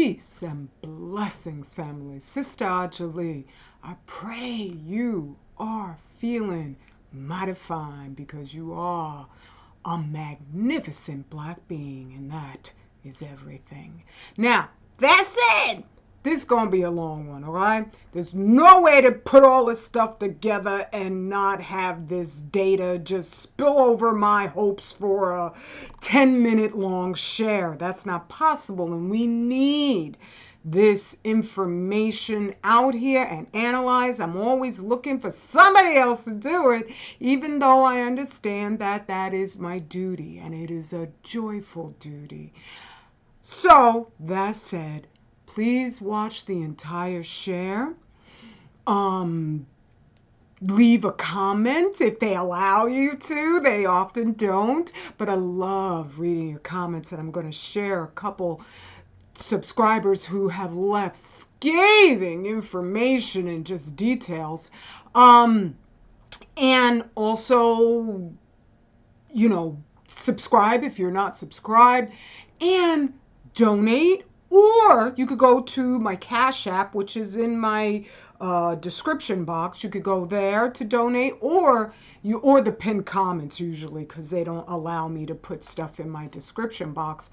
Peace and blessings, family. Sister Ajali, I pray you are feeling mighty fine because you are a magnificent black being, and that is everything. Now, that said, this is going to be a long one, all right? There's no way to put all this stuff together and not have this data just spill over my hopes for a 10-minute long share. That's not possible, and we need this information out here and analyze. I'm always looking for somebody else to do it, even though I understand that that is my duty, and it is a joyful duty. So, that said, please watch the entire share. Leave a comment if they allow you to. They often don't, but I love reading your comments, and I'm going to share a couple subscribers who have left scathing information and just details. And also, subscribe if you're not subscribed, and donate. Or you could go to my Cash App, which is in my description box. You could go there to donate, or the pinned comments usually, because they don't allow me to put stuff in my description box.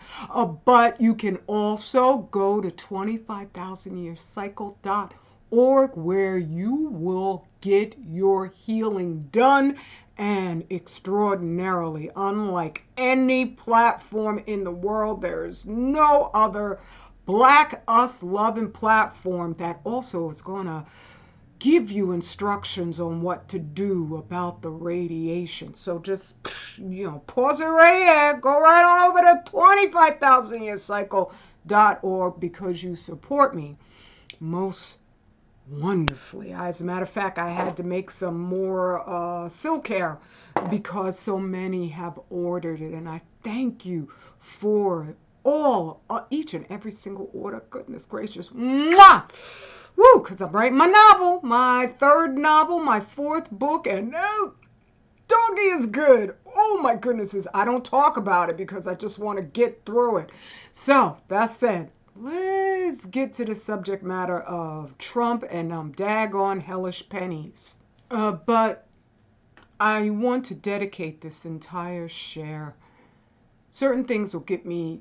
But you can also go to 25000yearcycle.org, where you will get your healing done, and extraordinarily, unlike any platform in the world. There is no other Black us loving platform that also is going to give you instructions on what to do about the radiation. So just, pause it right here. Go right on over to 25000yearcycle.org, because you support me most wonderfully. As a matter of fact, I had to make some more silk hair because so many have ordered it, and I thank you for each and every single order. Goodness gracious. Mwah! Woo! Because I'm writing my novel, my third novel, my fourth book, and doggy is good. Oh my goodness. I don't talk about it because I just want to get through it. So, that said, let's get to the subject matter of Trump and daggone hellish pennies. But I want to dedicate this entire share. Certain things will get me,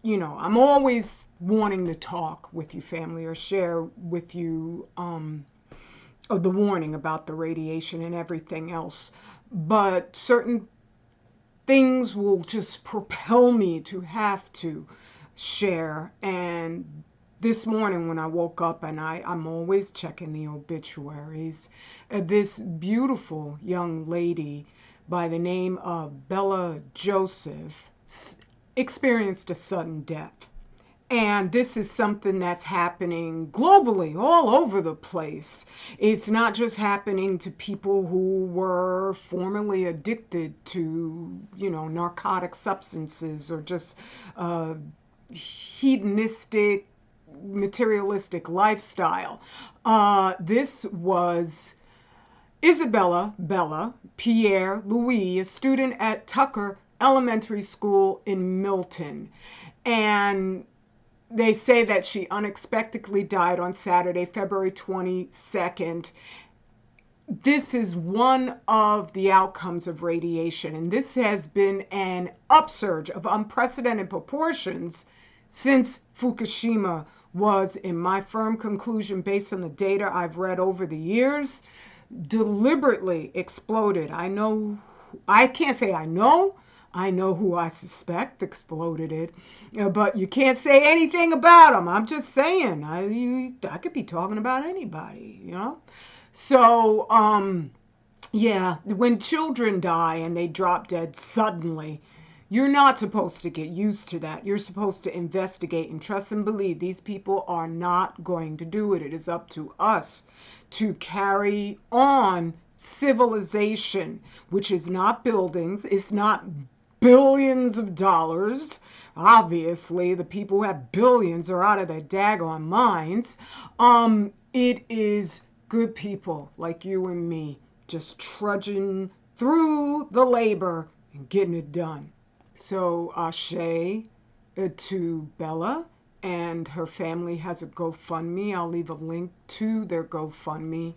I'm always wanting to talk with you, family, or share with you of the warning about the radiation and everything else. But certain things will just propel me to have to share. And this morning when I woke up, and I'm always checking the obituaries, this beautiful young lady by the name of Bella Joseph experienced a sudden death. And this is something that's happening globally, all over the place. It's not just happening to people who were formerly addicted to, narcotic substances or just hedonistic, materialistic lifestyle. This was Bella Pierre Louis, a student at Tucker Elementary School in Milton. And they say that she unexpectedly died on Saturday, February 22nd. This is one of the outcomes of radiation, and this has been an upsurge of unprecedented proportions since Fukushima was, in my firm conclusion, based on the data I've read over the years, deliberately exploded. I can't say I know who I suspect exploded it, but you can't say anything about them. I'm just saying, I could be talking about anybody, So, when children die and they drop dead suddenly, you're not supposed to get used to that. You're supposed to investigate and trust and believe these people are not going to do it. It is up to us to carry on civilization, which is not buildings, it's not billions of dollars. Obviously, the people who have billions are out of their daggone minds. It is good people like you and me just trudging through the labor and getting it done. So, ashe to Bella and her family has a GoFundMe. I'll leave a link to their GoFundMe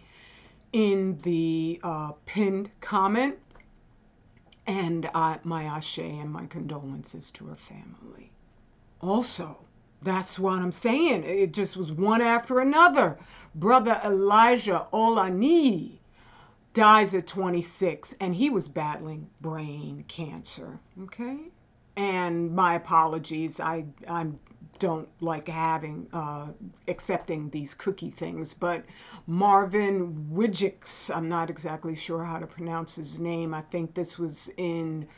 in the pinned comment. And my ashe and my condolences to her family. Also, that's what I'm saying. It just was one after another. Brother Elijah Olani dies at 26, and he was battling brain cancer. Okay? And my apologies. I don't like accepting these cookie things, but Marvin Widgix, I'm not exactly sure how to pronounce his name. I think this was in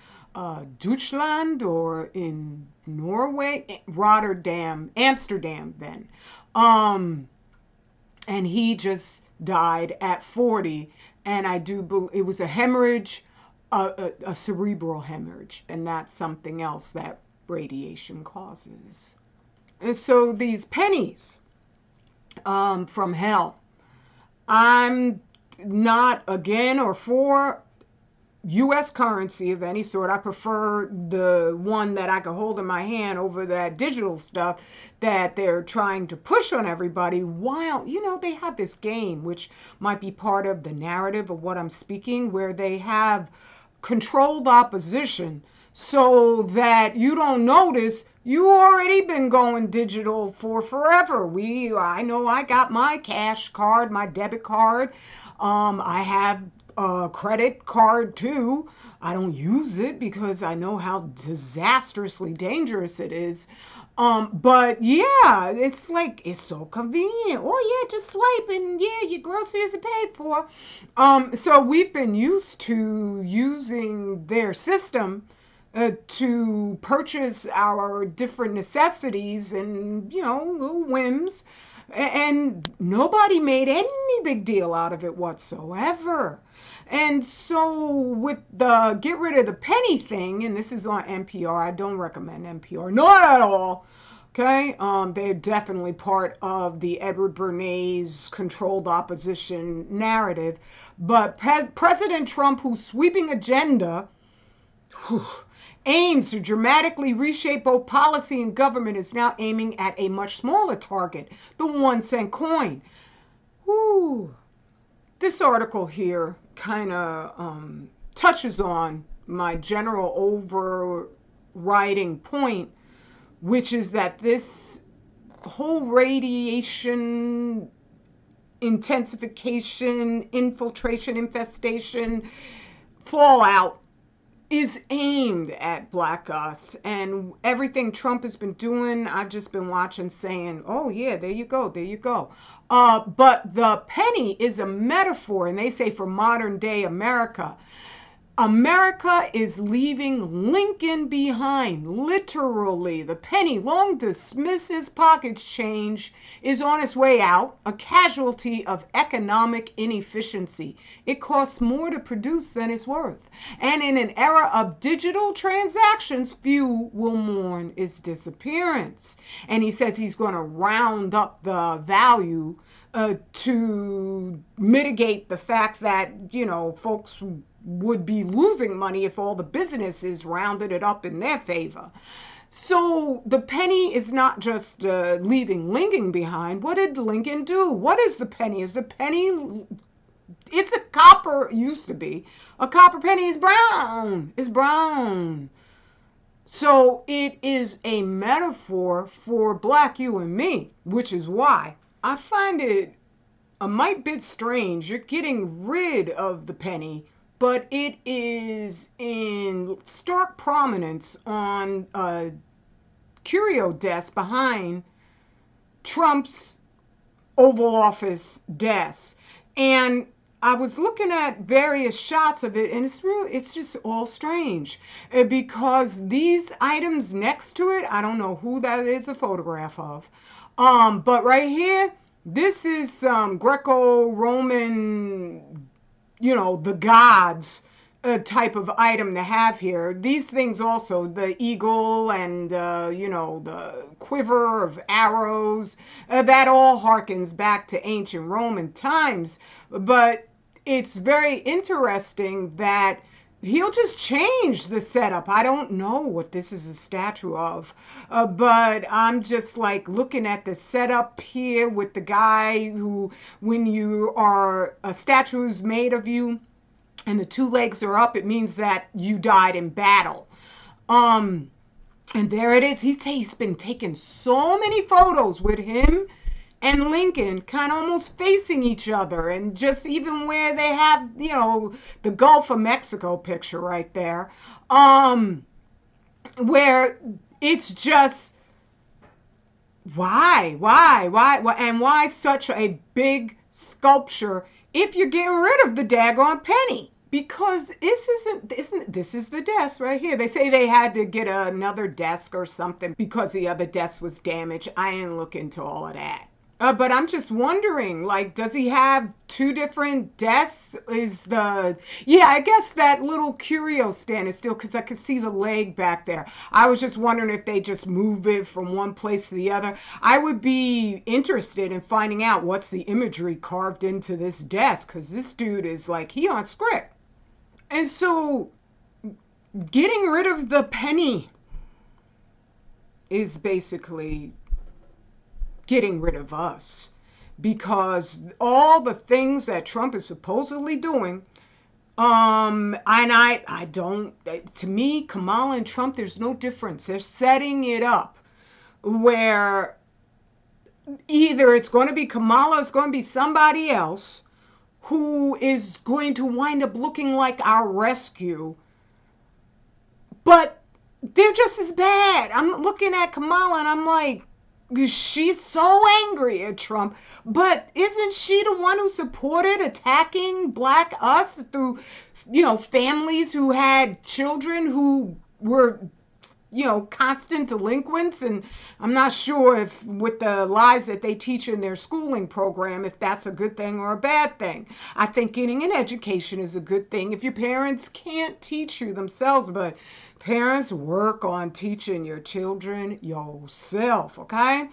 Deutschland or in Norway, Rotterdam, Amsterdam then. And he just died at 40, and I do believe it was a hemorrhage, a cerebral hemorrhage, and that's something else that radiation causes. And so these pennies from hell, I'm not again or for U.S. currency of any sort. I prefer the one that I can hold in my hand over that digital stuff that they're trying to push on everybody, while, they have this game, which might be part of the narrative of what I'm speaking, where they have controlled opposition so that you don't notice you already been going digital for forever. I know I got my cash card, my debit card. I have a credit card too. I don't use it because I know how disastrously dangerous it is. But yeah, it's so convenient. Oh yeah, just swipe and yeah, your groceries are paid for. So we've been used to using their system to purchase our different necessities and, little whims. And nobody made any big deal out of it whatsoever. And so with the get rid of the penny thing, and this is on NPR, I don't recommend NPR, not at all. Okay, they're definitely part of the Edward Bernays controlled opposition narrative. But President Trump, whose sweeping agenda aims to dramatically reshape both policy and government, is now aiming at a much smaller target, the 1-cent coin. Whew. This article here kind of touches on my general overriding point, which is that this whole radiation intensification, infiltration, infestation, fallout is aimed at Black us. And everything Trump has been doing, I've just been watching saying, oh yeah, there you go, there you go. But the penny is a metaphor, and they say for modern day America. America is leaving Lincoln behind, literally. The penny, long dismissed as pocket change, is on its way out, a casualty of economic inefficiency. It costs more to produce than it's worth. And in an era of digital transactions, few will mourn its disappearance. And he says he's going to round up the value to mitigate the fact that, folks would be losing money if all the businesses rounded it up in their favor. So the penny is not just leaving Lincoln behind. What did Lincoln do? What is the penny? Is the penny, it's a copper, used to be. A copper penny is brown. It's brown. So it is a metaphor for Black you and me, which is why I find it a mite bit strange. You're getting rid of the penny, but it is in stark prominence on a curio desk behind Trump's Oval Office desk. And I was looking at various shots of it, and it's just all strange because these items next to it, I don't know who that is a photograph of. But right here, this is some Greco-Roman, the gods type of item to have here. These things also, the eagle and, the quiver of arrows, that all harkens back to ancient Roman times. But it's very interesting that he'll just change the setup. I don't know what this is a statue of, but I'm just like looking at the setup here with the guy who, when you are, a statue is made of you and the two legs are up, it means that you died in battle. Um, and there it is. He's been taking so many photos with him and Lincoln kind of almost facing each other, and just even where they have, the Gulf of Mexico picture right there, where it's just and why such a big sculpture if you're getting rid of the daggone penny? Because this is the desk right here. They say they had to get another desk or something because the other desk was damaged. I ain't look into all of that. But I'm just wondering, like, does he have two different desks? Yeah, I guess that little curio stand is still, because I could see the leg back there. I was just wondering if they just move it from one place to the other. I would be interested in finding out what's the imagery carved into this desk, because this dude is like, he on script. And so getting rid of the penny is basically getting rid of us, because all the things that Trump is supposedly doing, and I don't, to me, Kamala and Trump, there's no difference. They're setting it up where either it's going to be Kamala, it's going to be somebody else who is going to wind up looking like our rescue, but they're just as bad. I'm looking at Kamala and I'm like, she's so angry at Trump, but isn't she the one who supported attacking black us through, families who had children who were, constant delinquents? And I'm not sure if with the lies that they teach in their schooling program, if that's a good thing or a bad thing. I think getting an education is a good thing if your parents can't teach you themselves, but parents, work on teaching your children yourself, okay?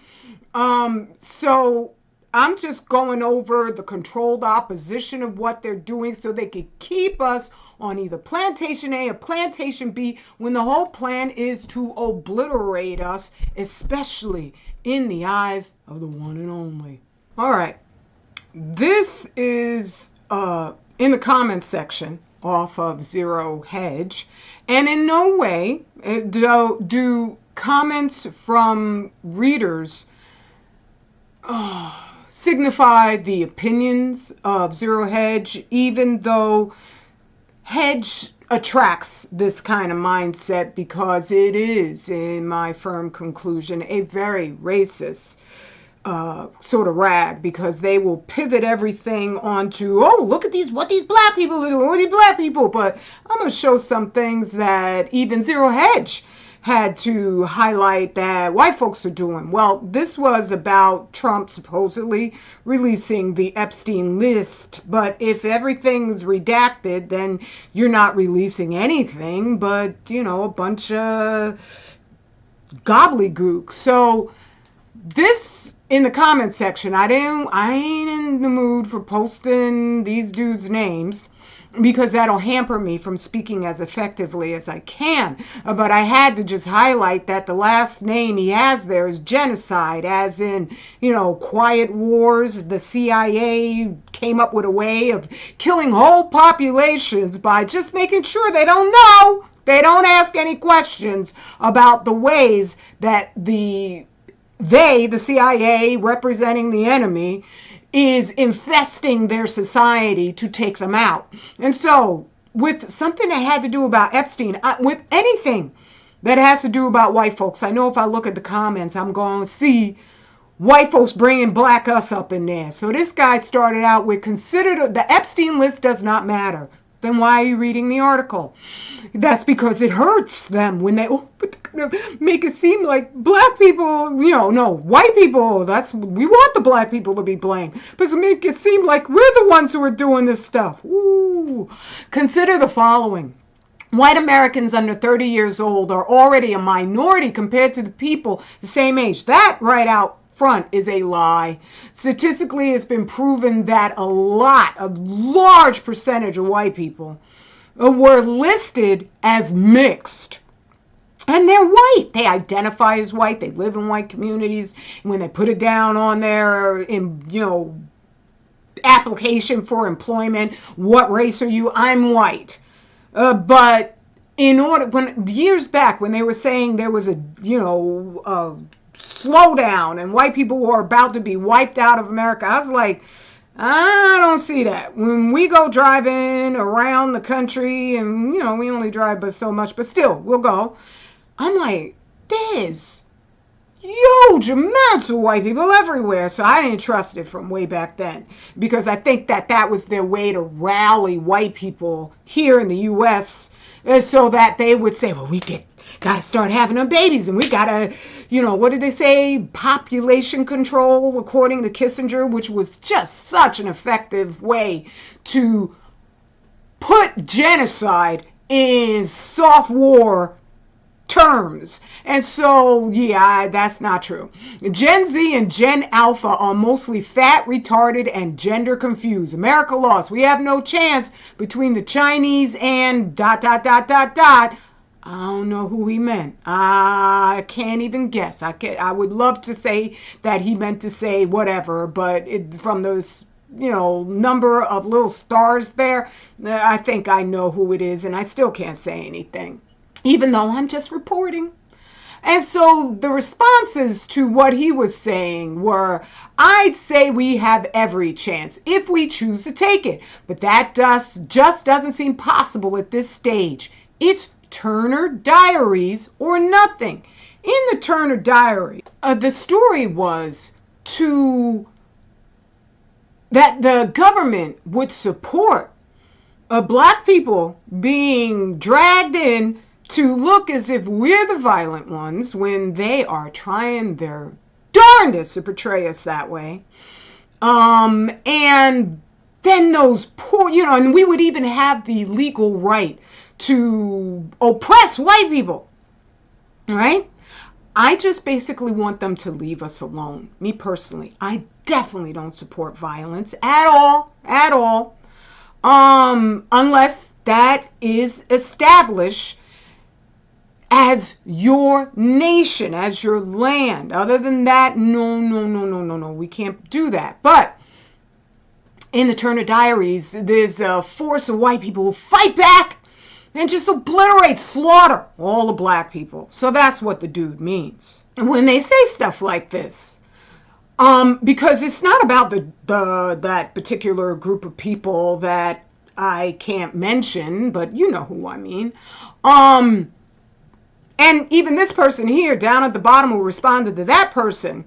So I'm just going over the controlled opposition of what they're doing so they can keep us on either plantation A or plantation B, when the whole plan is to obliterate us, especially in the eyes of the one and only. All right. This is in the comments section off of Zero Hedge, and in no way do comments from readers signify the opinions of Zero Hedge, even though Hedge attracts this kind of mindset, because it is, in my firm conclusion, a very racist sort of rag, because they will pivot everything onto, oh, look at what these black people are doing, what are these black people? But I'm going to show some things that even Zero Hedge had to highlight that white folks are doing. Well, this was about Trump supposedly releasing the Epstein list, but if everything's redacted, then you're not releasing anything but, a bunch of gobbledygook. So this, in the comment section, I ain't in the mood for posting these dudes' names, because that'll hamper me from speaking as effectively as I can. But I had to just highlight that the last name he has there is genocide, as in, quiet wars. The CIA came up with a way of killing whole populations by just making sure they don't know. They don't ask any questions about the ways that the CIA, representing the enemy, is infesting their society to take them out. And so, with something that had to do about Epstein, with anything that has to do about white folks, I know if I look at the comments, I'm going to see white folks bringing black us up in there. So this guy started out with, consider the Epstein list does not matter. Then why are you reading the article? That's because it hurts them when but they're gonna make it seem like black people, no, white people, we want the black people to be blamed. But to make it seem like we're the ones who are doing this stuff. Ooh. Consider the following. White Americans under 30 years old are already a minority compared to the people the same age. That right out front is a lie. Statistically, it's been proven that a large percentage of white people were listed as mixed. And they're white. They identify as white. They live in white communities. And when they put it down on their, application for employment, what race are you? I'm white. But years back, when they were saying there was a slowdown and white people were about to be wiped out of America, I was like, I don't see that. When we go driving around the country, and we only drive but so much, but still, we'll go. I'm like, there's huge amounts of white people everywhere. So I didn't trust it from way back then, because I think that was their way to rally white people here in the U.S. So that they would say, well, we got to start having our babies, and we got to, what did they say? Population control, according to Kissinger, which was just such an effective way to put genocide in soft war terms. And so, that's not true. Gen Z and Gen Alpha are mostly fat, retarded, and gender confused. America lost. We have no chance between the Chinese and ... I don't know who he meant. I can't even guess. I would love to say that he meant to say whatever, but from those number of little stars there, I think I know who it is, and I still can't say anything, even though I'm just reporting. And so the responses to what he was saying were, I'd say we have every chance if we choose to take it, but that just doesn't seem possible at this stage. It's Turner Diaries or nothing. In the Turner Diary, the story was that the government would support black people being dragged in to look as if we're the violent ones when they are trying their darndest to portray us that way. And then those poor, and we would even have the legal right to oppress white people, right? I just basically want them to leave us alone. Me personally, I definitely don't support violence at all, unless that is established as your nation, as your land. Other than that, no, we can't do that. But in the Turner Diaries, there's a force of white people who fight back and just obliterate, slaughter all the black people. So that's what the dude means. And when they say stuff like this, because it's not about that particular group of people that I can't mention, but you know who I mean. And even this person here down at the bottom who responded to that person,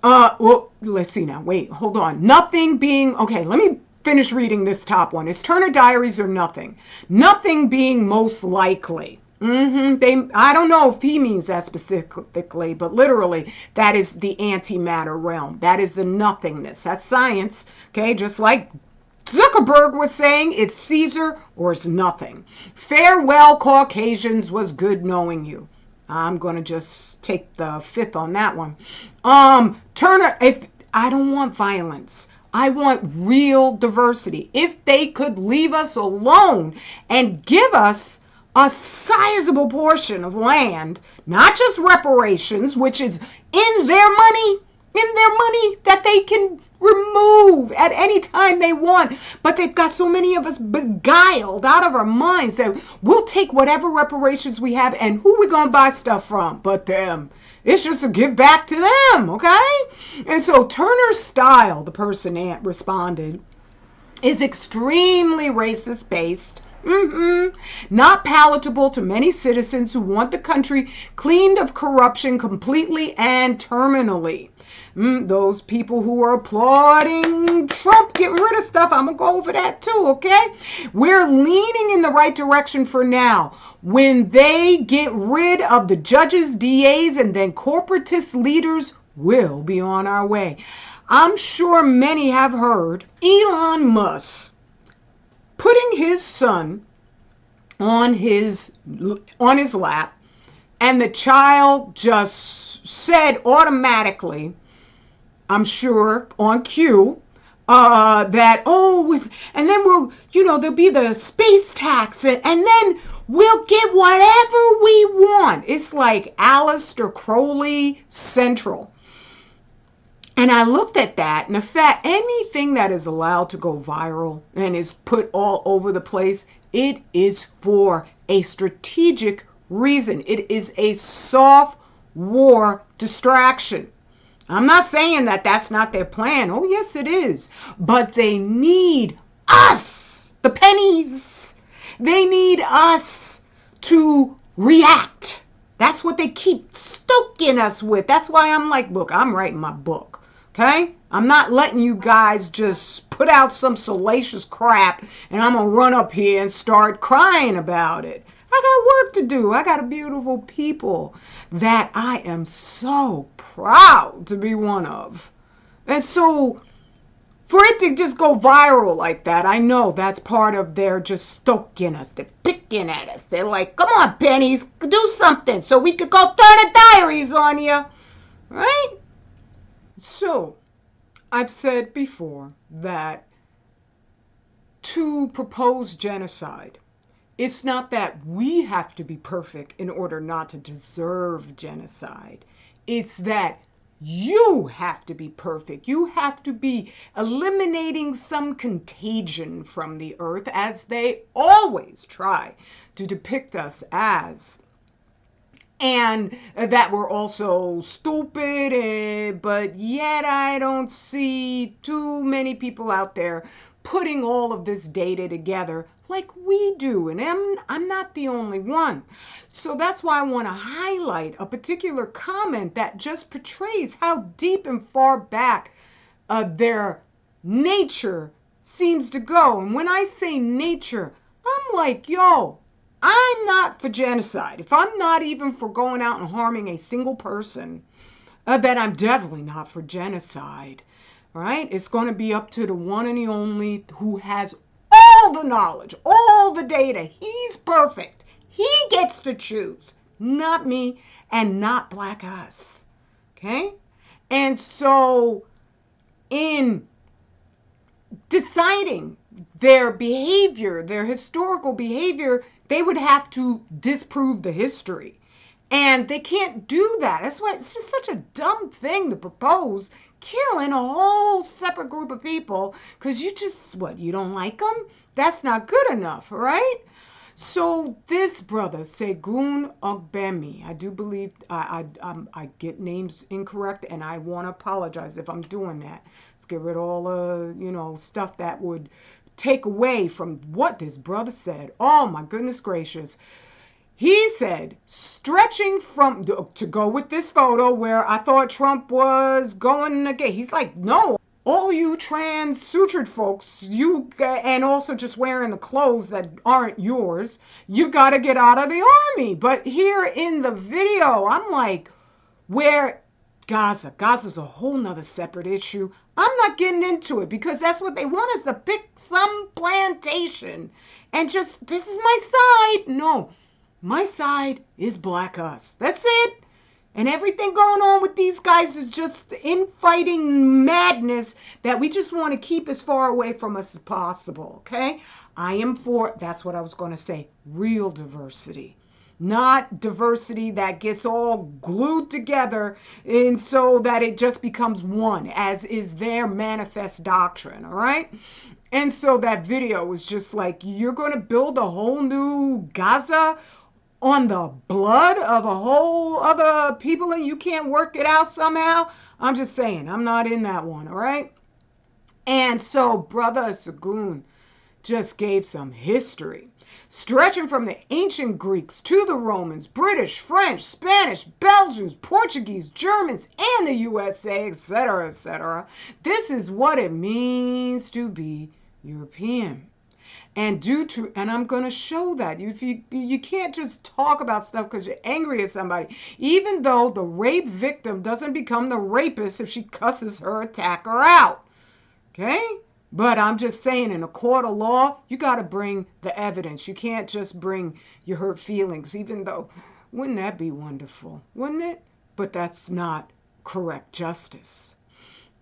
well, let's see now. Wait, hold on. Nothing being, okay, let me finish reading this top one. Is Turner Diaries or nothing? Nothing being most likely. I don't know if he means that specifically, but literally, that is the antimatter realm. That is the nothingness. That's science. Okay, just like Zuckerberg was saying, it's Caesar or it's nothing. Farewell, Caucasians, was good knowing you. I'm going to just take the fifth on that one. Turner, if I don't want violence, I want real diversity. If they could leave us alone and give us a sizable portion of land, not just reparations, which is in their money that they can remove at any time they want. But they've got so many of us beguiled out of our minds that we'll take whatever reparations we have, and who we gonna buy stuff from but them? It's just a give back to them, okay? And so Turner's style, the person responded, is extremely racist based. Not palatable to many citizens who want the country cleaned of corruption completely and terminally. Those people who are applauding Trump getting rid of stuff, I'm going to go over that too, okay? We're leaning in the right direction for now. When they get rid of the judges, DAs, and then corporatist leaders, we'll be on our way. I'm sure many have heard Elon Musk putting his son on his lap, and the child just said automatically, I'm sure on cue, And then we'll, there'll be the space tax, and then we'll get whatever we want. It's like Aleister Crowley Central. And I looked at that, and the fact, anything that is allowed to go viral and is put all over the place, it is for a strategic reason. It is a soft war distraction. I'm not saying that that's not their plan. Oh, yes, it is. But they need us, the pennies. They need us to react. That's what they keep stoking us with. That's why I'm like, look, I'm writing my book. Okay? I'm not letting you guys just put out some salacious crap and I'm going to run up here and start crying about it. I got work to do. I got a beautiful people that I am so proud to be one of. And so for it to just go viral like that, I know that's part of their just stoking us. They're picking at us. They're like, come on, Pennies, do something so we could go turn the diaries on you. Right? So, I've said before that to propose genocide, it's not that we have to be perfect in order not to deserve genocide. It's that you have to be perfect. You have to be eliminating some contagion from the earth, as they always try to depict us as. And that we're also stupid, but yet I don't see too many people out there putting all of this data together like we do. And I'm not the only one. So that's why I want to highlight a particular comment that just portrays how deep and far back their nature seems to go. And when I say nature, I'm like, yo, I'm not for genocide. If I'm not even for going out and harming a single person, then I'm definitely not for genocide, right? It's going to be up to the one and the only who has all the knowledge, all the data. He's perfect. He gets to choose, not me and not Black us, okay? And so in deciding their behavior, their historical behavior, they would have to disprove the history. And they can't do that. That's why it's just such a dumb thing to propose, killing a whole separate group of people because you don't like them? That's not good enough, right? So this brother, Segun Ogbemi, I do believe I get names incorrect, and I want to apologize if I'm doing that. Let's get rid of all stuff that would take away from what this brother said. Oh my goodness gracious. He said, stretching from, to go with this photo where I thought Trump was going again. He's like, no, all you trans sutured folks, and also just wearing the clothes that aren't yours, you got to get out of the army. But here in the video, I'm like, where Gaza's a whole nother separate issue. I'm not getting into it because that's what they want, is to pick some plantation and just, this is my side. No, my side is Black us. That's it. And everything going on with these guys is just infighting madness that we just want to keep as far away from us as possible, okay? I am for, that's what I was going to say, real diversity. Not diversity that gets all glued together and so that it just becomes one, as is their manifest doctrine, all right? And so that video was just like, you're going to build a whole new Gaza on the blood of a whole other people and you can't work it out somehow? I'm just saying, I'm not in that one, all right? And so Brother Segun just gave some history, stretching from the ancient Greeks to the Romans, British, French, Spanish, Belgians, Portuguese, Germans, and the USA, etc., etc. This is what it means to be European. And I'm going to show that. You can't just talk about stuff because you're angry at somebody, even though the rape victim doesn't become the rapist if she cusses her attacker out. Okay? But I'm just saying, in a court of law, you got to bring the evidence. You can't just bring your hurt feelings, even though, wouldn't that be wonderful? Wouldn't it? But that's not correct justice.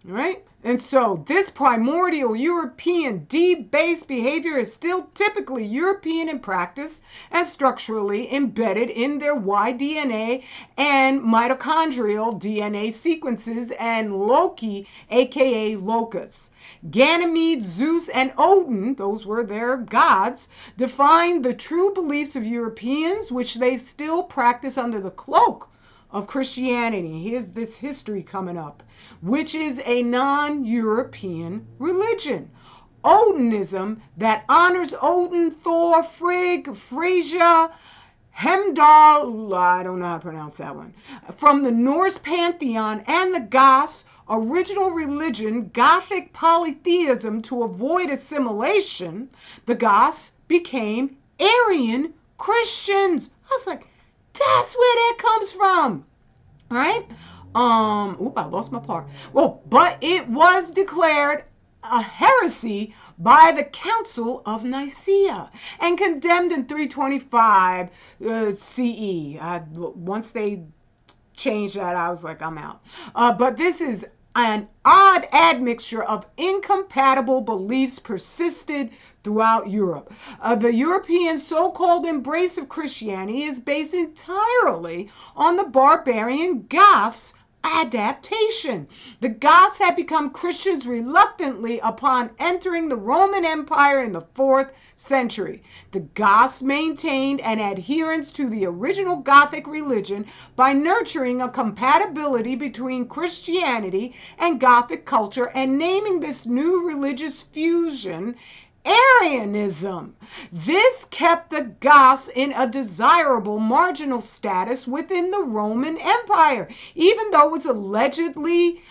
Right? And so this primordial European debased behavior is still typically European in practice and structurally embedded in their Y-DNA and mitochondrial DNA sequences and Loki, aka locus. Ganymede, Zeus, and Odin, those were their gods, defined the true beliefs of Europeans, which they still practice under the cloak of Christianity. Here's this history coming up, which is a non-European religion. Odinism that honors Odin, Thor, Frigg, Frisia, Hemdall, I don't know how to pronounce that one, from the Norse pantheon, and the Goths' original religion, Gothic polytheism. To avoid assimilation, the Goths became Arian Christians. I was like, that's where that comes from, right? I lost my part. Well, but it was declared a heresy by the Council of Nicaea and condemned in 325 CE. Once they changed that, I was like, I'm out. But this is an odd admixture of incompatible beliefs persisted throughout Europe. The European so-called embrace of Christianity is based entirely on the barbarian Goths' adaptation. The Goths had become Christians reluctantly upon entering the Roman Empire in the 4th century. The Goths maintained an adherence to the original Gothic religion by nurturing a compatibility between Christianity and Gothic culture and naming this new religious fusion Arianism. This kept the Goths in a desirable marginal status within the Roman Empire. Even though it was allegedly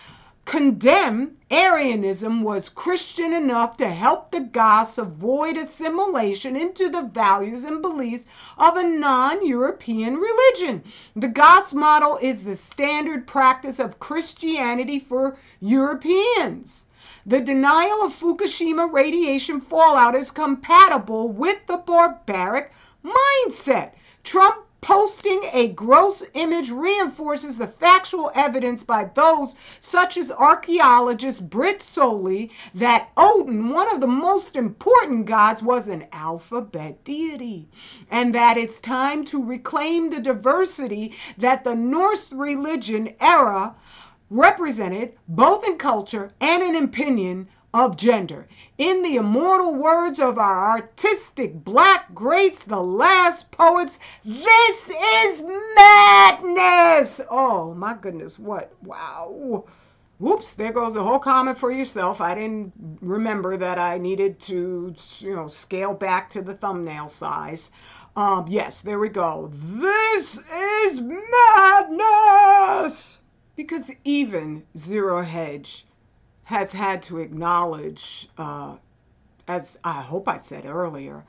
condemned, Arianism was Christian enough to help the Goths avoid assimilation into the values and beliefs of a non-European religion. The Goths model is the standard practice of Christianity for Europeans. The denial of Fukushima radiation fallout is compatible with the barbaric mindset. Trump posting a gross image reinforces the factual evidence by those such as archaeologist Britt Soley that Odin, one of the most important gods, was an alphabet deity, and that it's time to reclaim the diversity that the Norse religion era represented, both in culture and in opinion of gender. In the immortal words of our artistic black greats, the last poets, this is madness. Oh my goodness, what? Wow. Whoops, there goes the whole comment for yourself. I didn't remember that I needed to, scale back to the thumbnail size. Yes, there we go. This is madness. Because even Zero Hedge has had to acknowledge, as I hope I said earlier,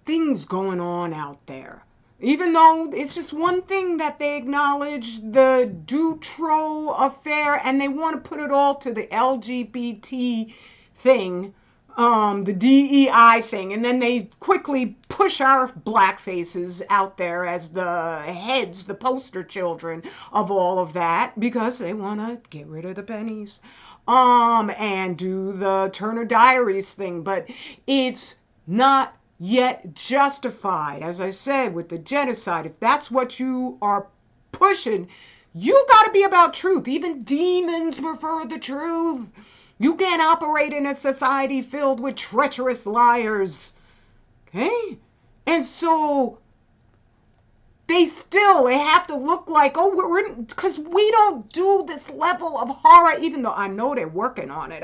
things going on out there. Even though it's just one thing that they acknowledge, the Dutro affair, and they want to put it all to the LGBT thing, the DEI thing, and then they quickly push our black faces out there as the heads, the poster children of all of that, because they want to get rid of the pennies, and do the Turner Diaries thing. But it's not yet justified, as I said, with the genocide. If that's what you are pushing, you got to be about truth. Even demons prefer the truth. You can't operate in a society filled with treacherous liars. Okay? And so they have to look like, we're because we don't do this level of horror, even though I know they're working on it.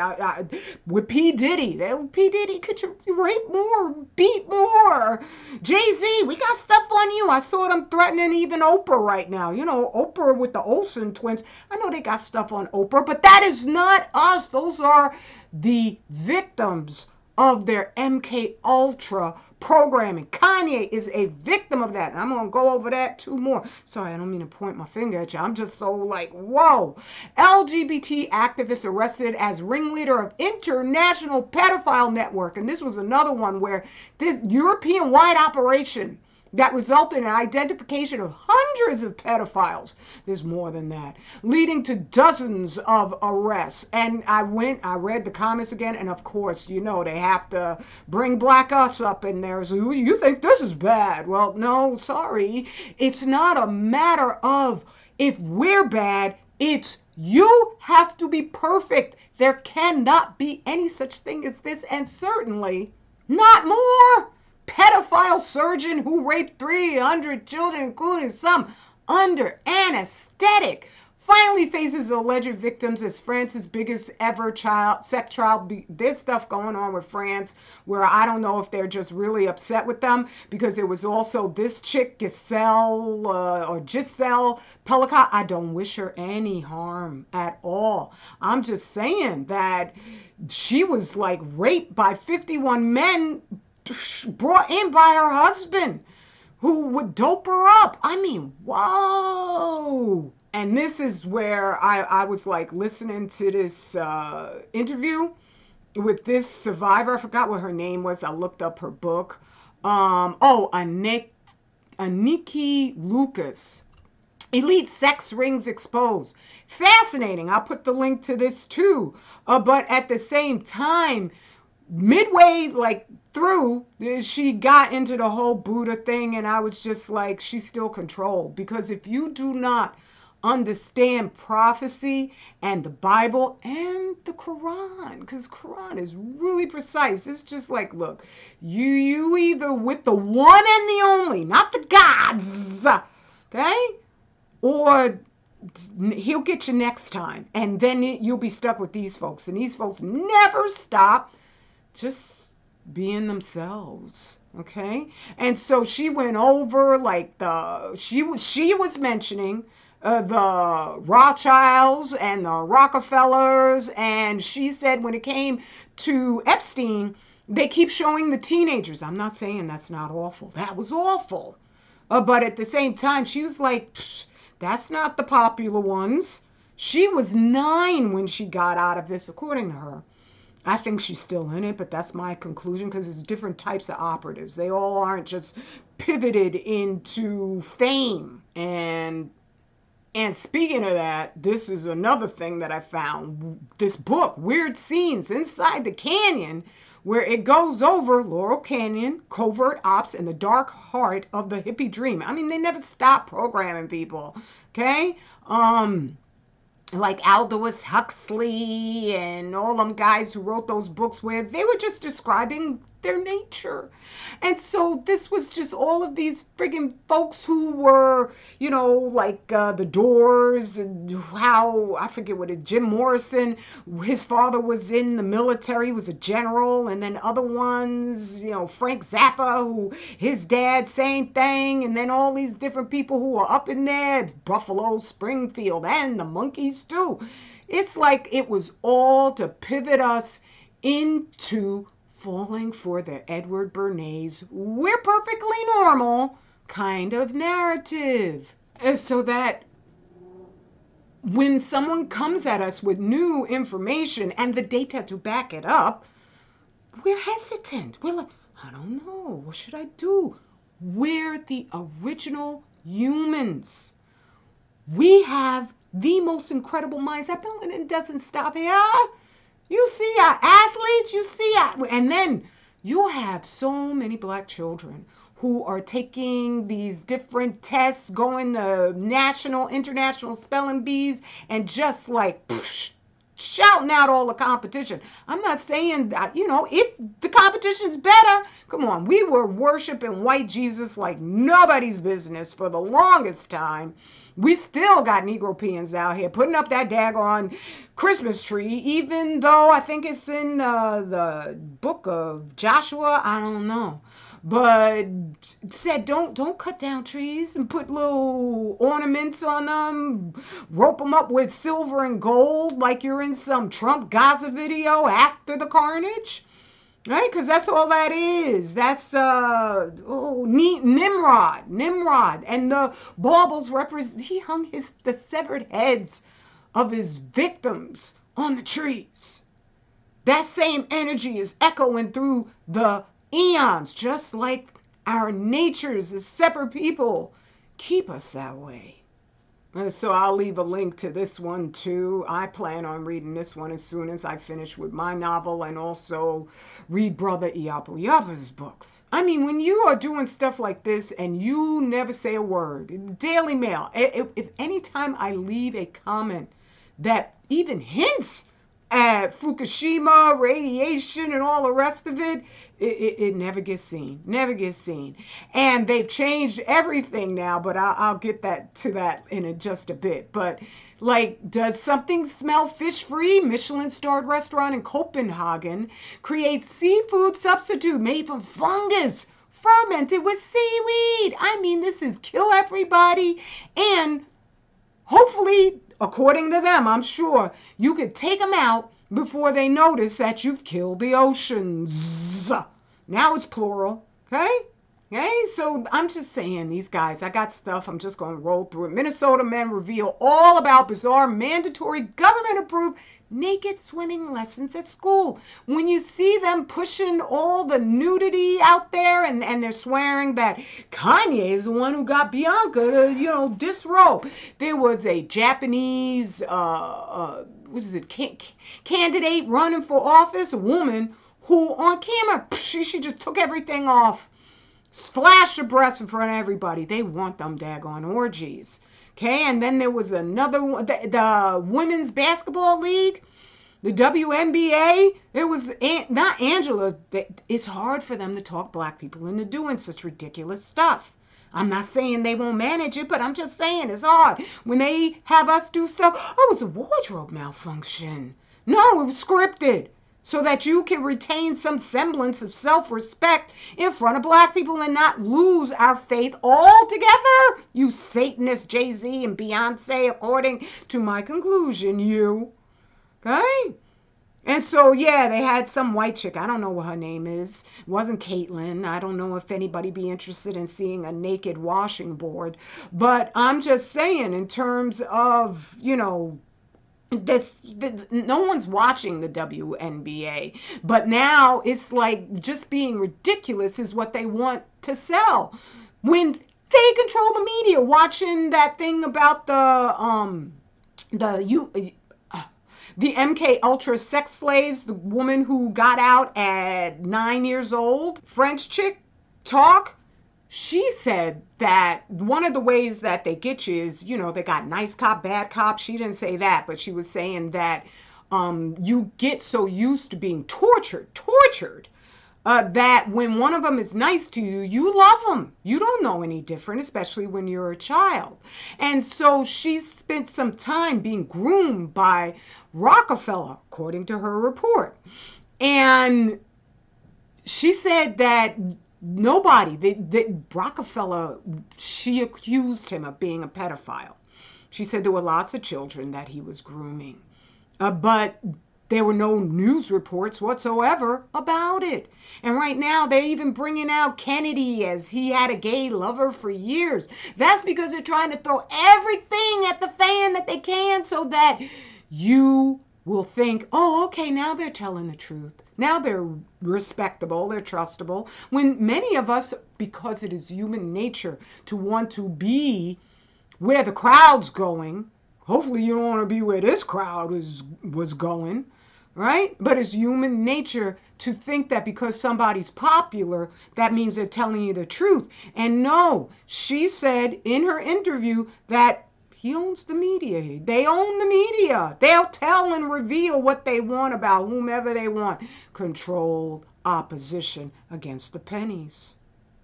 With P. Diddy, could you rape more, beat more? Jay-Z, we got stuff on you. I saw them threatening even Oprah right now. Oprah with the Olsen twins. I know they got stuff on Oprah, but that is not us. Those are the victims of their MK Ultra programming. Kanye is a victim of that. And I'm going to go over that two more. Sorry, I don't mean to point my finger at you. I'm just so like, whoa. LGBT activists arrested as ringleader of international pedophile network. And this was another one where this European-wide operation that resulted in identification of hundreds of pedophiles. There's more than that, leading to dozens of arrests. And I read the comments again, and of course, they have to bring Black Us up in there. So you think this is bad? Well, no, sorry. It's not a matter of if we're bad, it's you have to be perfect. There cannot be any such thing as this, and certainly not more. Pedophile surgeon who raped 300 children, including some under anesthetic, finally faces alleged victims as France's biggest ever sex trial. There's stuff going on with France where I don't know if they're just really upset with them, because there was also this chick, Giselle Pelicot. I don't wish her any harm at all. I'm just saying that she was like raped by 51 men brought in by her husband, who would dope her up. I mean, whoa. And this is where I was like listening to this interview with this survivor. I forgot what her name was. I looked up her book. Aniki Lucas. Elite Sex Rings Exposed. Fascinating. I'll put the link to this too. But at the same time, midway through, she got into the whole Buddha thing, and I was just like, she's still controlled. Because if you do not understand prophecy and the Bible and the Quran, because Quran is really precise. It's just like, look, you either with the one and the only, not the gods, okay? Or he'll get you next time, and then you'll be stuck with these folks, and these folks never stop just being themselves, okay? And so she went over she was mentioning the Rothschilds and the Rockefellers, and she said when it came to Epstein, they keep showing the teenagers. I'm not saying that's not awful. That was awful. But at the same time, she was like, that's not the popular ones. She was 9 when she got out of this, according to her. I think she's still in it, but that's my conclusion, because it's different types of operatives. They all aren't just pivoted into fame. And speaking of that, this is another thing that I found. This book, Weird Scenes Inside the Canyon, where it goes over Laurel Canyon, covert ops, and the dark heart of the hippie dream. I mean, they never stop programming people, okay? Like Aldous Huxley and all them guys who wrote those books where they were just describing their nature. And so this was just all of these friggin' folks who were, the Doors, and how, I forget what Jim Morrison, his father was in the military, he was a general, and then other ones, Frank Zappa, who his dad, same thing, and then all these different people who were up in there, Buffalo, Springfield, and the Monkees too. It's like it was all to pivot us into falling for the Edward Bernays, we're perfectly normal kind of narrative. So that when someone comes at us with new information and the data to back it up, we're hesitant. We're like, I don't know, what should I do? We're the original humans. We have the most incredible minds. I know, and it doesn't stop here. You see our athletes, and then you have so many Black children who are taking these different tests, going to national, international spelling bees, and just shouting out all the competition. I'm not saying that, if the competition's better, come on, we were worshiping white Jesus like nobody's business for the longest time. We still got Negropeans out here putting up that daggone Christmas tree, even though I think it's in the book of Joshua. I don't know. But it said don't cut down trees and put little ornaments on them, rope them up with silver and gold like you're in some Trump Gaza video after the carnage. Right? Because that's all that is. That's Nimrod. And the baubles represent, he hung the severed heads of his victims on the trees. That same energy is echoing through the eons, just like Our natures as separate people keep us that way. So I'll leave a link to this one too. I plan on reading this one as soon as I finish with my novel, and also read Brother Iyapuyapa's books. I mean, when you are doing stuff like this and you never say a word, Daily Mail, if anytime I leave a comment that even hints at Fukushima, radiation, and all the rest of it, it never gets seen. Never gets seen. And they've changed everything now, but I'll get to that in just a bit. But like, does something smell fish-free? Michelin-starred restaurant in Copenhagen creates seafood substitute made from fungus fermented with seaweed. I mean, this is kill everybody, and hopefully, according to them, I'm sure, you could take them out before they notice that you've killed the oceans. Now it's plural, okay? Okay, so I'm just saying, these guys, I got stuff, I'm just going to roll through it. Minnesota men reveal all about bizarre mandatory government-approved naked swimming lessons at school. When you see them pushing all the nudity out there, and they're swearing that Kanye is the one who got Bianca to, disrobe. There was a Japanese, candidate running for office, a woman who on camera, she just took everything off, flashed her breasts in front of everybody. They want them daggone orgies. Okay, and then there was another one, the Women's Basketball League, the WNBA. It was not Angela. It's hard for them to talk black people into doing such ridiculous stuff. I'm not saying they won't manage it, but I'm just saying it's hard. When they have us do stuff, oh, it was a wardrobe malfunction. No, it was scripted, so that you can retain some semblance of self-respect in front of black people and not lose our faith altogether. You Satanist Jay-Z and Beyonce, according to my conclusion, you. Okay? And so, yeah, they had some white chick. I don't know what her name is. It wasn't Caitlyn. I don't know if anybody be interested in seeing a naked washing board. But I'm just saying, in terms of, no one's watching the WNBA, but now it's like just being ridiculous is what they want to sell. When they control the media, watching that thing about the MK Ultra sex slaves, the woman who got out at 9 years old, French chick, talk. She said that one of the ways that they get you is, they got nice cop, bad cop. She didn't say that, but she was saying that you get so used to being tortured, that when one of them is nice to you, you love them. You don't know any different, especially when you're a child. And so she spent some time being groomed by Rockefeller, according to her report. And she said that Rockefeller, she accused him of being a pedophile. She said there were lots of children that he was grooming, but there were no news reports whatsoever about it. And right now they're even bringing out Kennedy as he had a gay lover for years. That's because they're trying to throw everything at the fan that they can, so that you will think, oh, okay, now they're telling the truth. Now they're respectable, they're trustable. When many of us, because it is human nature to want to be where the crowd's going, hopefully you don't want to be where this crowd was going, right? But it's human nature to think that because somebody's popular, that means they're telling you the truth. And no, she said in her interview that he owns the media. They own the media. They'll tell and reveal what they want about whomever they want. Controlled opposition against the pennies,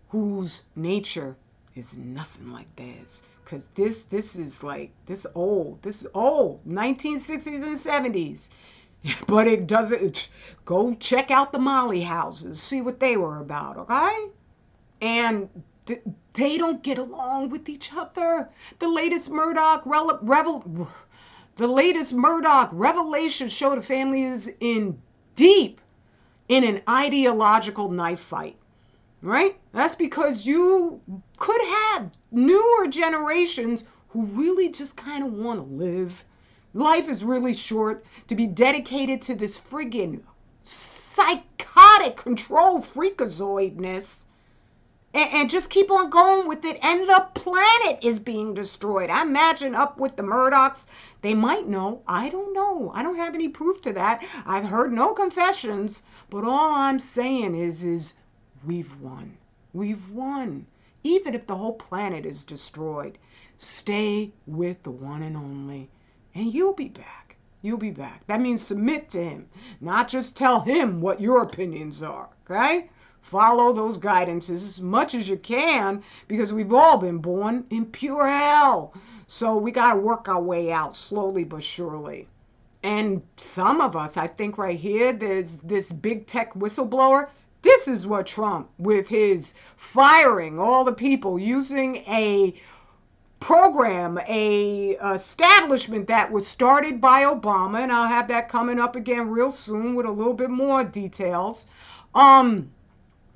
whose nature is nothing like theirs. Because this is old, 1960s and 70s. But it doesn't, go check out the Molly houses, see what they were about, okay? And they don't get along with each other. The latest Murdoch revelation show the family is deep in an ideological knife fight, right? That's because you could have newer generations who really just kind of want to live. Life is really short to be dedicated to this friggin' psychotic control freakazoidness. and just keep on going with it, and the planet is being destroyed. I imagine up with the Murdochs, they might know. I don't know. I don't have any proof to that. I've heard no confessions, but all I'm saying is we've won. We've won. Even if the whole planet is destroyed, stay with the one and only, and you'll be back. You'll be back. That means submit to him, not just tell him what your opinions are, okay? Follow those guidances as much as you can, because we've all been born in pure hell. So we got to work our way out slowly but surely. And some of us, I think right here, there's this big tech whistleblower. This is what Trump, with his firing all the people, using a program, a establishment that was started by Obama, and I'll have that coming up again real soon with a little bit more details.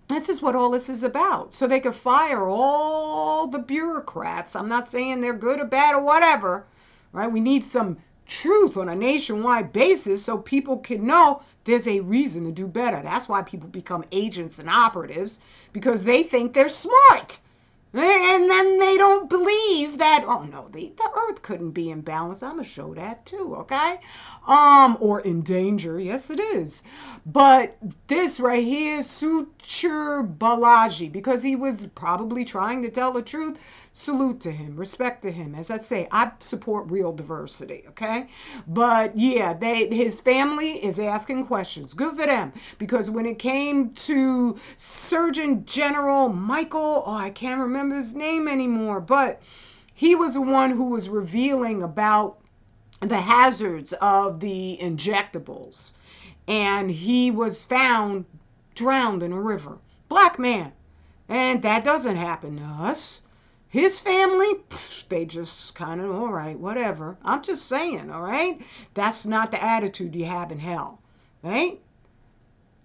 This is what all this is about. So they could fire all the bureaucrats. I'm not saying they're good or bad or whatever, right? We need some truth on a nationwide basis so people can know there's a reason to do better. That's why people become agents and operatives, because they think they're smart. And then they don't believe that, oh no, the earth couldn't be in balance. I'm going to show that too, okay? Or in danger. Yes, it is. But this right here, Suture Balaji, because he was probably trying to tell the truth, salute to him, respect to him. As I say, I support real diversity, okay? But yeah, his family is asking questions. Good for them. Because when it came to Surgeon General Michael, oh, I can't remember his name anymore, but he was the one who was revealing about the hazards of the injectables. And he was found drowned in a river. Black man. And that doesn't happen to us. His family, they just kind of, all right, whatever. I'm just saying, all right? That's not the attitude you have in hell, right?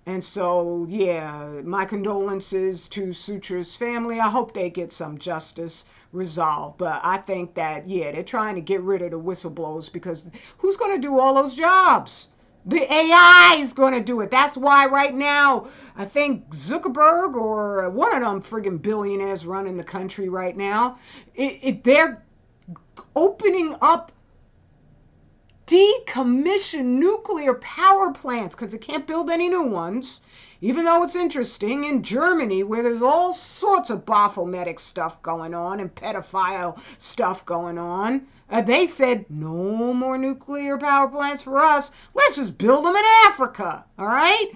And so, yeah, my condolences to Suture's family. I hope they get some justice resolved. But I think that, yeah, they're trying to get rid of the whistleblowers, because who's going to do all those jobs? The AI is going to do it. That's why right now, I think Zuckerberg or one of them friggin' billionaires running the country right now, they're opening up decommissioned nuclear power plants because they can't build any new ones. Even though it's interesting, in Germany, where there's all sorts of Baphometic stuff going on and pedophile stuff going on, they said, no more nuclear power plants for us. Let's just build them in Africa, all right?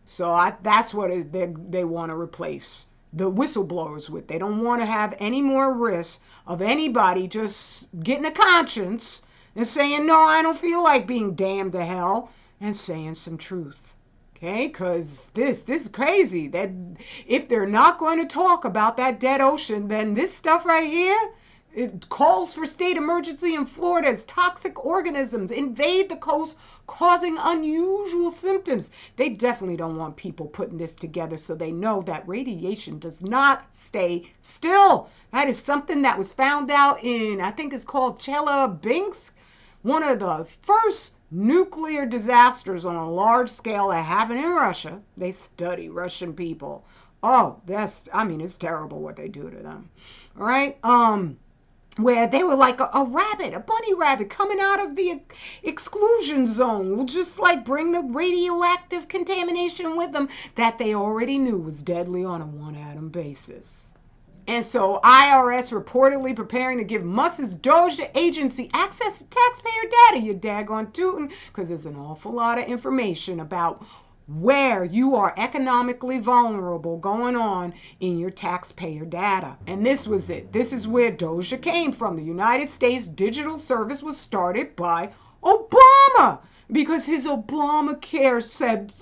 So that's what they want to replace the whistleblowers with. They don't want to have any more risk of anybody just getting a conscience and saying, no, I don't feel like being damned to hell, and saying some truth. Okay, because this is crazy. That if they're not going to talk about that dead ocean, then this stuff right here, it calls for state emergency in Florida as toxic organisms invade the coast, causing unusual symptoms. They definitely don't want people putting this together, so they know that radiation does not stay still. That is something that was found out in, I think it's called Chelyabinsk, one of the first nuclear disasters on a large scale that happened in Russia. They study Russian people. Oh, it's terrible what they do to them. All right. Where they were like a rabbit, a bunny rabbit coming out of the exclusion zone, will just like bring the radioactive contamination with them that they already knew was deadly on a one atom basis. And so IRS reportedly preparing to give Musk's Doge agency access to taxpayer data. You daggone tootin', because there's an awful lot of information about where you are economically vulnerable going on in your taxpayer data. And this was it. This is where Doja came from. The United States Digital Service was started by Obama because his Obamacare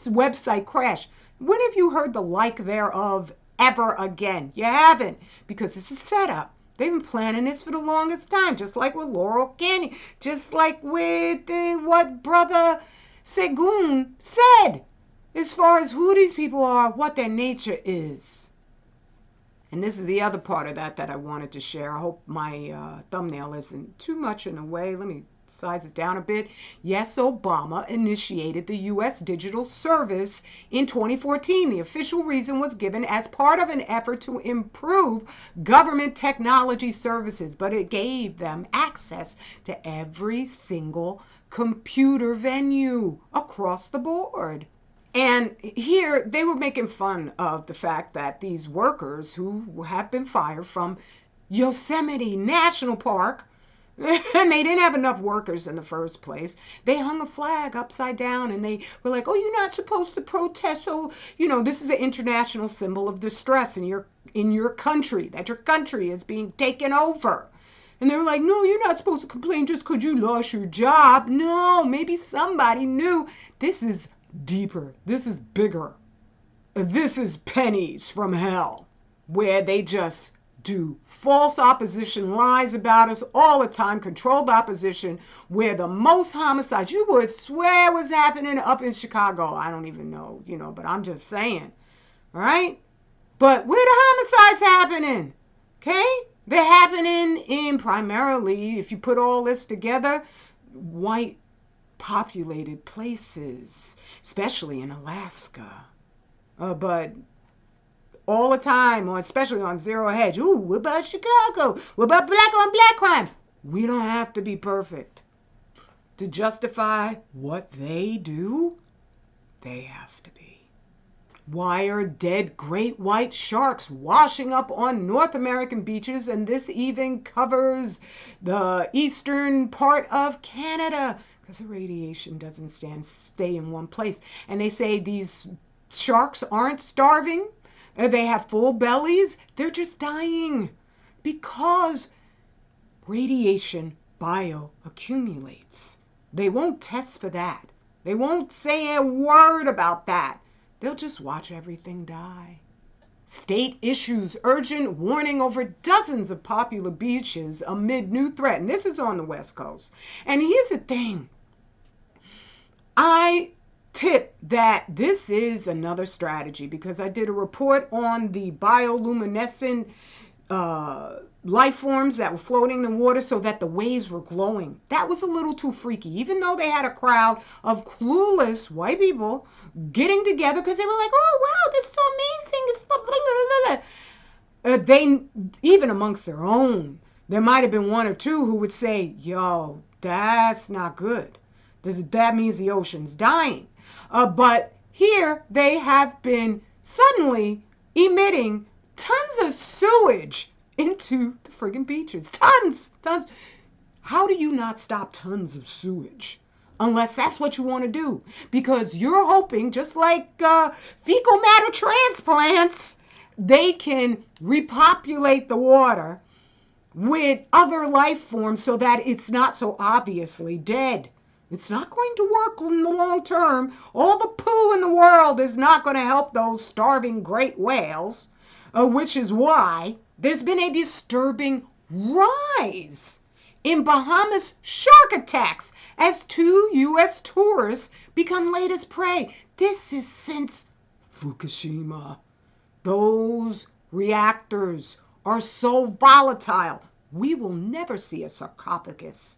website crashed. When have you heard the like thereof ever again? You haven't, because this is set up. They've been planning this for the longest time, just like with Laurel Canyon, just like with what Brother Segun said, as far as who these people are, what their nature is. And this is the other part of that I wanted to share. I hope my thumbnail isn't too much in the way. Let me size it down a bit. Yes, Obama initiated the U.S. Digital Service in 2014. The official reason was given as part of an effort to improve government technology services, but it gave them access to every single computer venue across the board. And here they were making fun of the fact that these workers who have been fired from Yosemite National Park, and they didn't have enough workers in the first place. They hung a flag upside down and they were like, oh, you're not supposed to protest. So, this is an international symbol of distress in your country, that your country is being taken over. And they were like, no, you're not supposed to complain just because you lost your job. No, maybe somebody knew. This is deeper. This is bigger. This is Pennies from hell, where they just do false opposition, lies about us all the time, controlled opposition, where the most homicides you would swear was happening up in Chicago. I don't even know, but I'm just saying, all right? But where the homicides happening? Okay? They're happening in primarily, if you put all this together, white populated places, especially in Alaska. But all the time, or especially on Zero Hedge, ooh, what about Chicago? What about black on black crime? We don't have to be perfect to justify what they do. They have to be. Why are dead great white sharks washing up on North American beaches? And this even covers the eastern part of Canada, because the radiation doesn't stay in one place. And they say these sharks aren't starving. They have full bellies. They're just dying because radiation bioaccumulates. They won't test for that. They won't say a word about that. They'll just watch everything die. State issues urgent warning over dozens of popular beaches amid new threat. And this is on the West Coast. And here's the thing. I tip that this is another strategy because I did a report on the bioluminescent life forms that were floating in the water so that the waves were glowing. That was a little too freaky, even though they had a crowd of clueless white people getting together because they were like, oh, wow, this is so amazing. It's so blah, blah, blah, blah. They, even amongst their own, there might have been one or two who would say, yo, that's not good. That means the ocean's dying. But here they have been suddenly emitting tons of sewage into the friggin' beaches. Tons. How do you not stop tons of sewage? Unless that's what you want to do. Because you're hoping, just like fecal matter transplants, they can repopulate the water with other life forms so that it's not so obviously dead. It's not going to work in the long term. All the poo in the world is not going to help those starving great whales, which is why there's been a disturbing rise in Bahamas shark attacks as 2 U.S. tourists become latest prey. This is since Fukushima. Those reactors are so volatile. We will never see a sarcophagus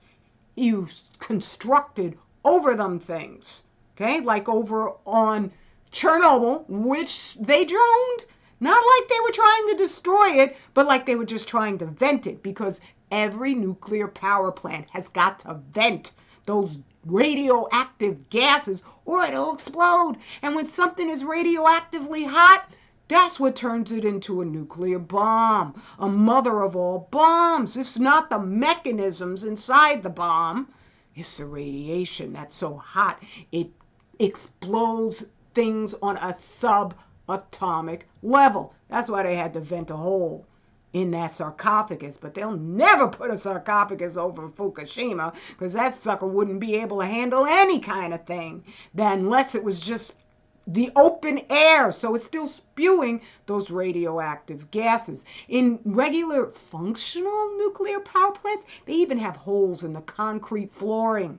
constructed over them things. Okay, like over on Chernobyl, which they droned. Not like they were trying to destroy it, but like they were just trying to vent it, because every nuclear power plant has got to vent those radioactive gases or it'll explode. And when something is radioactively hot, that's what turns it into a nuclear bomb, a mother of all bombs. It's not the mechanisms inside the bomb. It's the radiation that's so hot it explodes things on a subatomic level. That's why they had to vent a hole in that sarcophagus. But they'll never put a sarcophagus over Fukushima, because that sucker wouldn't be able to handle any kind of thing, unless it was just the open air, so it's still spewing those radioactive gases. In regular functional nuclear power plants, they even have holes in the concrete flooring,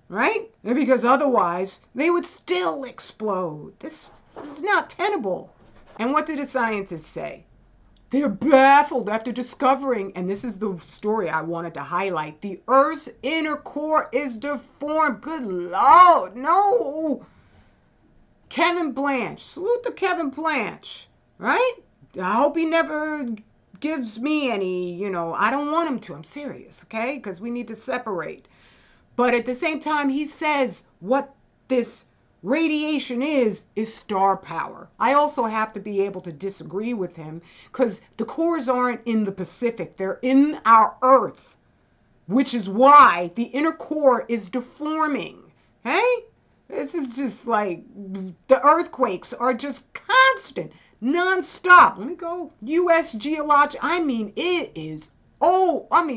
right? Because otherwise, they would still explode. This is not tenable. And what do the scientists say? They're baffled after discovering, and this is the story I wanted to highlight, the Earth's inner core is deformed. Good Lord, no. Kevin Blanche, salute to Kevin Blanche, right? I hope he never gives me any, I don't want him to. I'm serious, okay? Because we need to separate. But at the same time, he says what this radiation is star power. I also have to be able to disagree with him because the cores aren't in the Pacific. They're in our Earth, which is why the inner core is deforming. Hey? This is just like the earthquakes are just constant, nonstop. Let me go. U.S. Geologic. I mean, it is,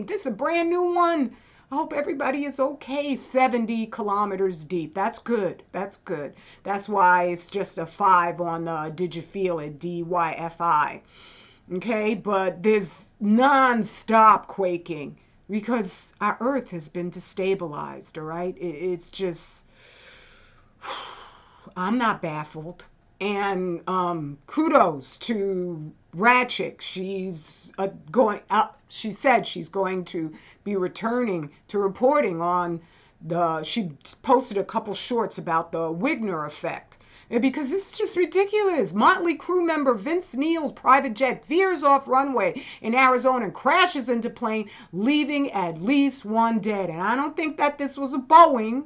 this is a brand new one. I hope everybody is okay. 70 kilometers deep. That's good. That's good. That's why it's just a 5 on the Did You Feel It? DYFI. Okay, but there's non-stop quaking because our Earth has been destabilized, all right? It's just, I'm not baffled. And kudos to Ratchick. She's going out. She said she's going to be returning to reporting on she posted a couple shorts about the Wigner effect. Because it's just ridiculous. Motley Crue member Vince Neil's private jet veers off runway in Arizona and crashes into plane, leaving at least one dead. And I don't think that this was a Boeing,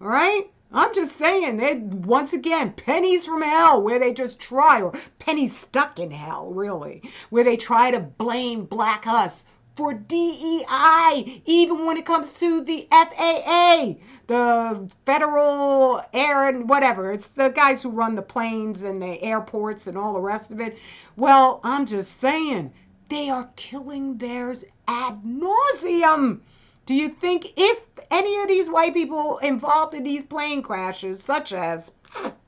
all right? I'm just saying, once again, pennies from hell, where they just try, or pennies stuck in hell, really, where they try to blame black us for DEI, even when it comes to the FAA, the Federal Air and whatever. It's the guys who run the planes and the airports and all the rest of it. Well, I'm just saying, they are killing theirs ad nauseum. Do you think if any of these white people involved in these plane crashes, such as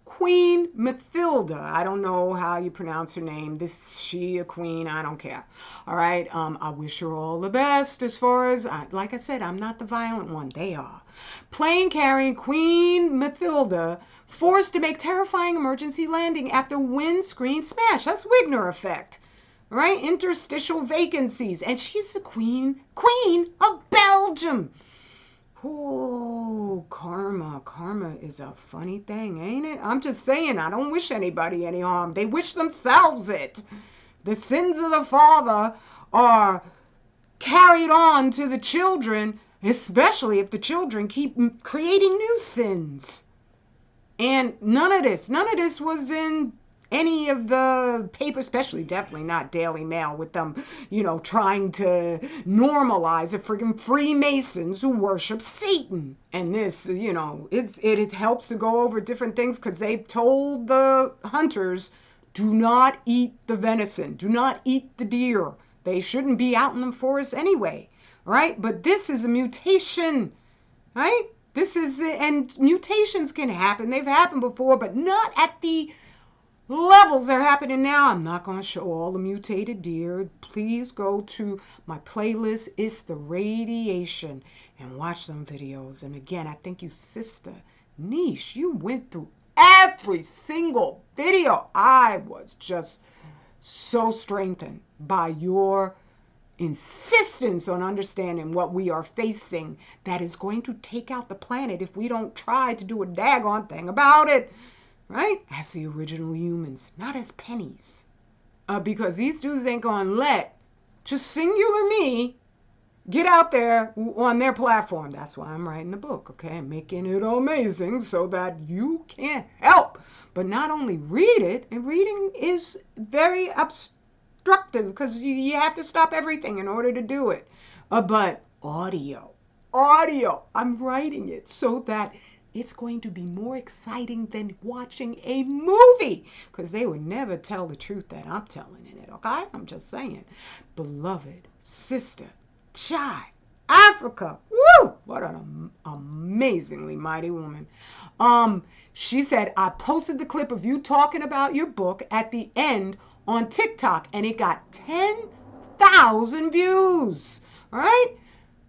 Queen Mathilda, I don't know how you pronounce her name, she a queen, I don't care. All right, I wish her all the best as far as, like I said, I'm not the violent one, they are. Plane carrying Queen Mathilda forced to make terrifying emergency landing after windscreen smash. That's Wigner effect. Right? Interstitial vacancies. And she's the queen of Belgium. Oh, karma. Karma is a funny thing, ain't it? I'm just saying, I don't wish anybody any harm. They wish themselves it. The sins of the father are carried on to the children, especially if the children keep creating new sins. And none of this was in any of the papers, especially definitely not Daily Mail, with them, trying to normalize the friggin' Freemasons who worship Satan. And this, it helps to go over different things because they've told the hunters, do not eat the venison, do not eat the deer. They shouldn't be out in the forest anyway, right? But this is a mutation, right? And mutations can happen. They've happened before, but not at the levels they're happening now. I'm not going to show all the mutated deer. Please go to my playlist, It's the Radiation, and watch some videos. And again, I thank you, Sister Niche. You went through every single video. I was just so strengthened by your insistence on understanding what we are facing that is going to take out the planet if we don't try to do a daggone thing about it. Right? As the original humans, not as pennies. Because these dudes ain't gonna let just singular me get out there on their platform. That's why I'm writing the book, okay? Making it amazing so that you can't help but not only read it, and reading is very obstructive because you have to stop everything in order to do it. But audio, I'm writing it so that it's going to be more exciting than watching a movie because they would never tell the truth that I'm telling in it, okay? I'm just saying. Beloved sister, Chai, Africa, woo! What an amazingly mighty woman. She said, I posted the clip of you talking about your book at the end on TikTok and it got 10,000 views, all right?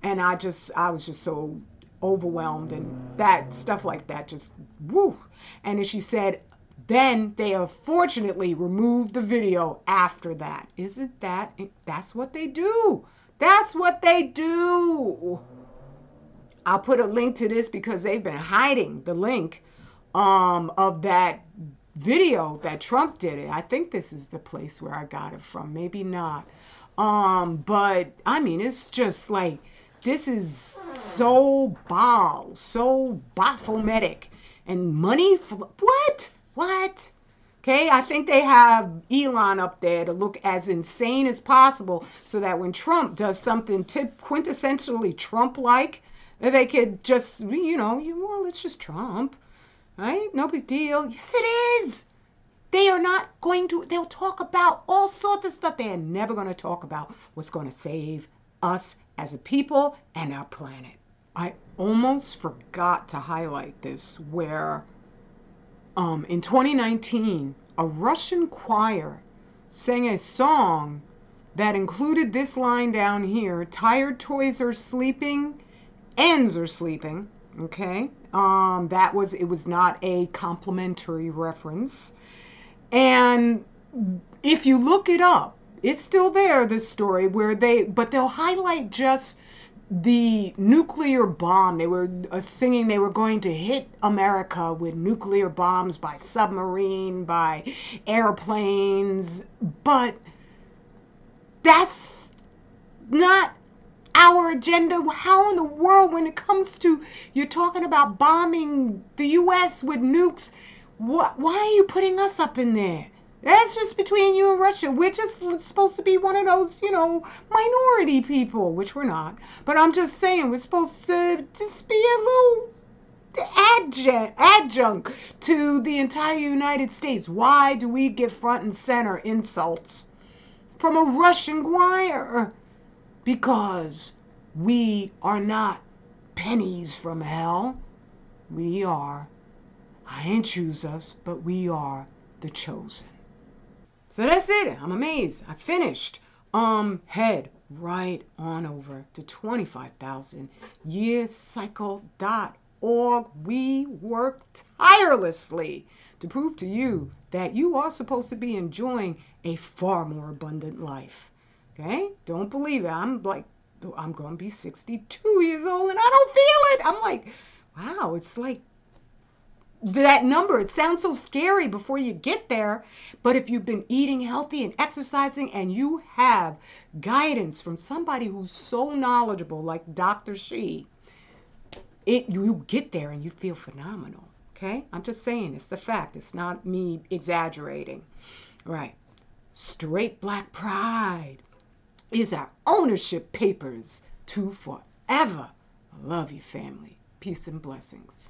And I was just so overwhelmed, and that stuff like that just woo. And then she said, Then they unfortunately removed the video after that. Isn't that? That's what they do. That's what they do. I'll put a link to this because they've been hiding the link of that video that Trump did it. I think this is the place where I got it from. Maybe not. But I mean, it's just like, this is so Baphometic. And money, what? What? Okay, I think they have Elon up there to look as insane as possible so that when Trump does something quintessentially Trump-like, they could just, well, it's just Trump, right? No big deal. Yes, it is. They are not going to, they'll talk about all sorts of stuff. They are never going to talk about what's going to save us as a people and our planet. I almost forgot to highlight this, where in 2019, a Russian choir sang a song that included this line down here: tired toys are sleeping, ends are sleeping. Okay, it was not a complimentary reference. And if you look it up, it's still there, this story, but they'll highlight just the nuclear bomb. They were singing they were going to hit America with nuclear bombs by submarine, by airplanes, but that's not our agenda. How in the world, when it comes to, you're talking about bombing the U.S. with nukes, why are you putting us up in there? That's just between you and Russia. We're just supposed to be one of those, minority people, which we're not. But I'm just saying, we're supposed to just be a little adjunct to the entire United States. Why do we get front and center insults from a Russian choir? Because we are not pennies from hell. We are, I ain't choose us, but we are the chosen. So that's it. I'm amazed. I finished. Head right on over to 25,000yearcycle.org. We work tirelessly to prove to you that you are supposed to be enjoying a far more abundant life. Okay? Don't believe it. I'm going to be 62 years old and I don't feel it. I'm like, wow, it's like that number. It sounds so scary before you get there. But if you've been eating healthy and exercising and you have guidance from somebody who's so knowledgeable like Dr. She, you get there and you feel phenomenal. Okay? I'm just saying, it's the fact. It's not me exaggerating. Right. Straight black pride is our ownership papers to forever. I love you, family. Peace and blessings.